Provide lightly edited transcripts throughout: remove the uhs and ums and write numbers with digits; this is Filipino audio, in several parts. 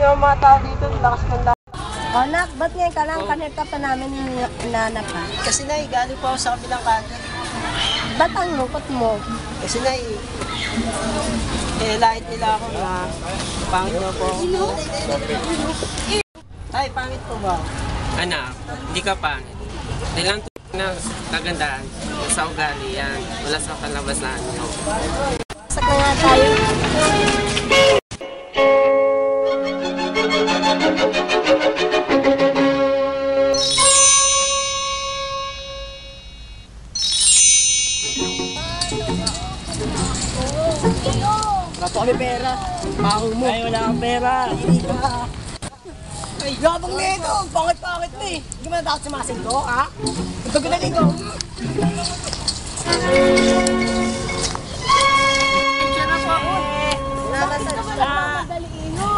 naman mga tao dito, lakas ng lakas. O nak, ba't ngayon ka lang? Kanil ka pa namin nanap ha? Kasi Nay, galing po ako sa kabilang kanto. Ba't ang lungkot mo? Kasi Nay, lait nila ako na pangit na po ako. Tay, pangit po ba? Anak, hindi ka pangit. Nilang na kagandaan sa ugali yan. Wala sa kalabasan nyo. Saka nga tayo. Rato kami pera. Baho mo. Ay, wala kang pera. Hindi ka. Ay, gabang nito. Pangit-pangit na eh. Hindi mo na takot sumasin ko, ha? Ito ko na dito. Picture na po ako. Nakasal ka. Madaliino.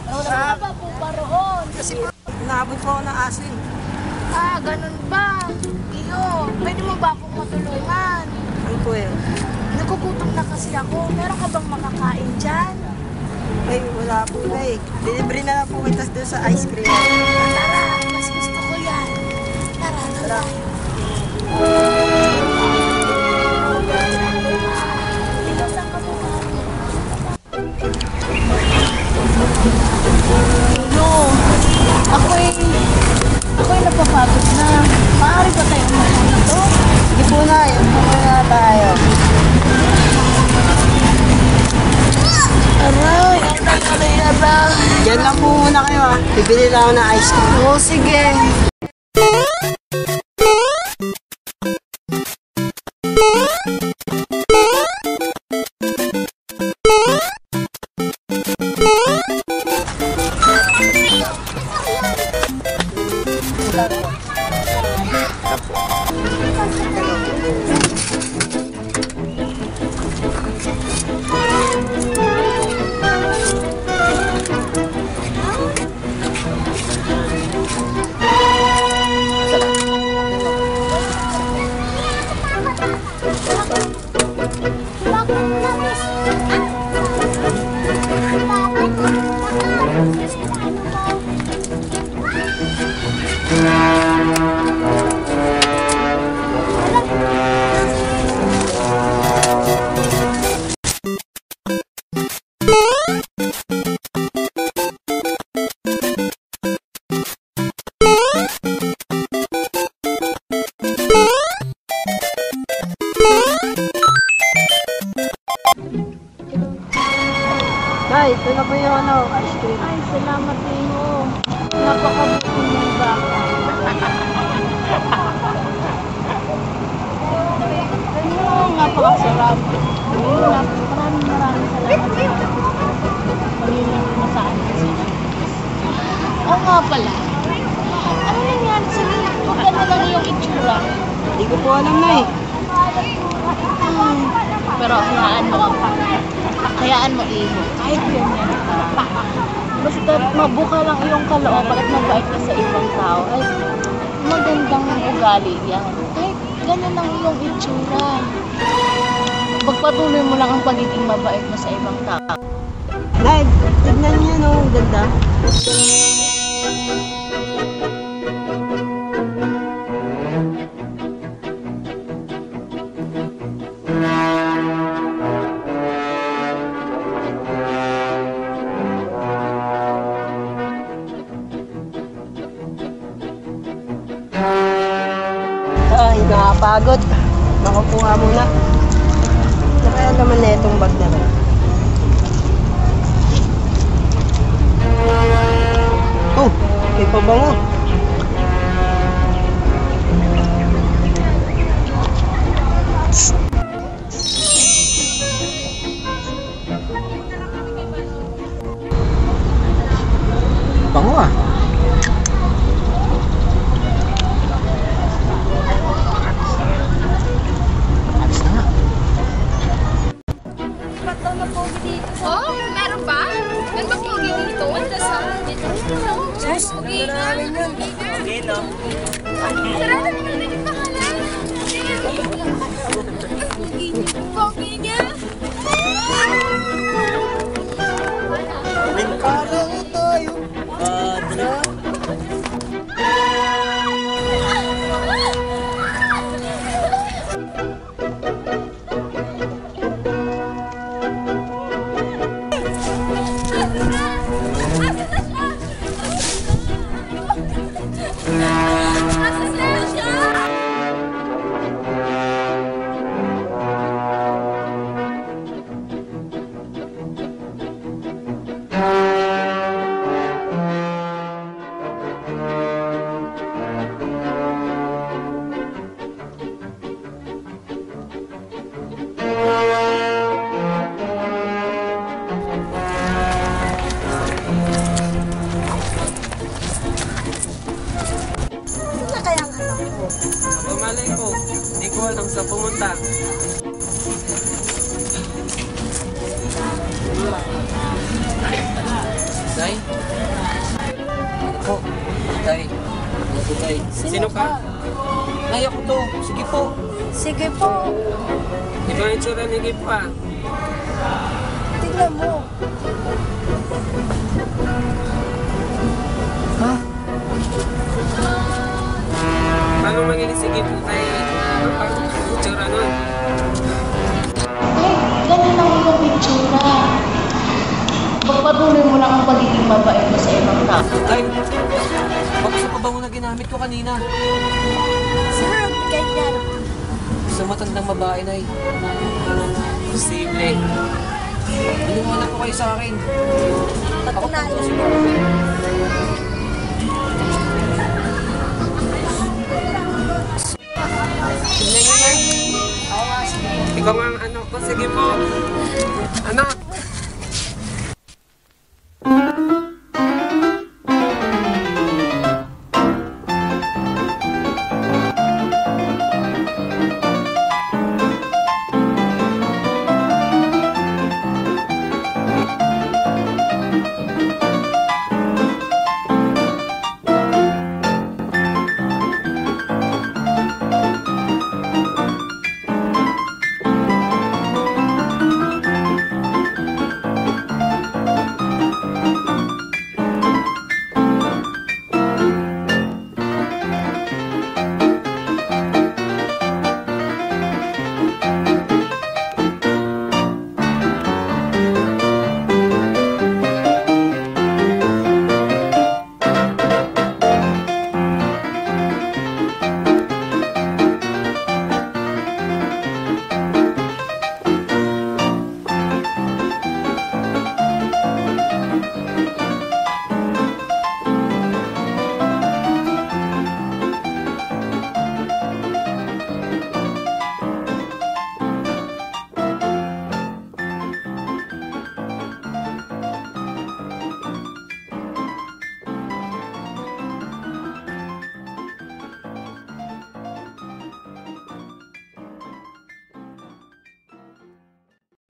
Ano ba po ba roon? Kasi naabot po ako ng asin. Ah, ganun ba? Iyo, pwede mo ba akong matulungan? Ano po yun? Nagugutom na kasi ako. Meron ka bang makakain dyan? Ay, wala po na eh. Delivery na lang po kita doon sa ice cream. Tara, mas gusto ko yan. Tara, tara. Ikaw saan ka po? Ino, ako'y napapagod na. Maaari ba tayong makuha to? Hindi po na, yun po na tayo. Aray, aray. Diyan lang po muna kayo ha. Bibili lang ako ng ice cream. Oo, sige. Nay, ito na po yung ice cream. Ay, salamat din mo. Napakabuti mong baka. Ano, napakasarap. Maraming salamat sa pagiging masaan kasi. Oo nga pala. Ano nangyari sa'yo? Huwag ka na lang yung itsura. Hindi ko po alam na eh. Pero hayaan mo iho. Kahit ganyan ka. Basta mabuka lang iyong kalooban at mabait ka sa ibang tao. Ay, magandang ugali yan. Kahit ganyan ang iyong itsura. Pagpatuloy mo lang ang pagiging mabait mo sa ibang tao. Nay, tignan niyo no, ang ganda. Ay, nakapagod. Nakupo nga muna. Ano kaya naman na itong bag na rin? Oh, may pabango. Bango ah. Oh, meron ba? Meron ba pogi dito? Wala sa dito. Sis, hindi na namin yun. Okay, no? Tara, namin na yung pangalan. Pogi niya. Parang tayo Saan pumunta? Tay? Ano po? Tay? Ano po, Tay? Sino ka? Nay, ako to. Sige po. Sige po, Iba yung tsura ni Gipa. tignan mo. Ha? Paano magiging si Gipa kay ang tsura nun? Ay, ganun lang yung itsura. Pagpatuloy mo lang ang pagiging mabait mo sa ibang tao. Tay, baka sa pabango na ginamit ko kanina. Sino nagbigay niyan? Sa matandang babae, Nay. Posible. Maniwala po kayo sa akin. Patunayan. Ikaw nga ang ano ko. Sige po. Anak.